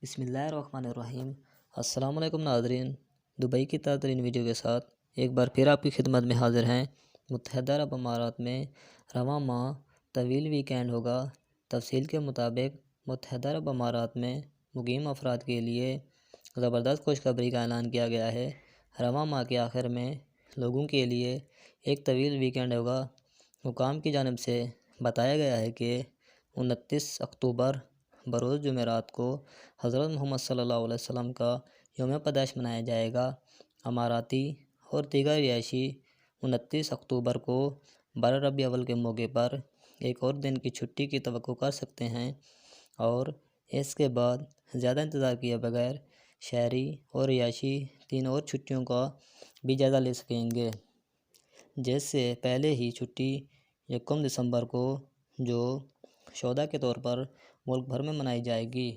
بسم اللہ الرحمن الرحیم۔ السلام علیکم ناظرین، دبئی کی تازہ ترین ویڈیو کے ساتھ ایک بار پھر آپ کی خدمت میں حاضر ہیں۔ متحدہ عرب امارات میں رواں ماہ طویل ویکینڈ ہوگا۔ تفصیل کے مطابق متحدہ عرب امارات میں مقیم افراد کے لیے زبردست خوشخبری کا اعلان کیا گیا ہے۔ رواں ماہ کے آخر میں لوگوں کے لیے ایک طویل ویکینڈ ہوگا۔ حکام کی جانب سے بتایا گیا ہے کہ 29 اکتوبر بروز جمعرات کو حضرت محمد صلی اللہ علیہ وسلم کا یوم پیدائش منایا جائے گا۔ اماراتی اور دیگر رہائشی 29 اکتوبر کو 12 ربیع الاول کے موقع پر ایک اور دن کی چھٹی کی توقع کر سکتے ہیں اور اس کے بعد زیادہ انتظار کیے بغیر شہری اور رہائشی 3 اور چھٹیوں کا بھی جائزہ لے سکیں گے، جس سے پہلے ہی چھٹی 1 دسمبر کو جو شہداء کے طور پر ملک بھر میں منائی جائے گی۔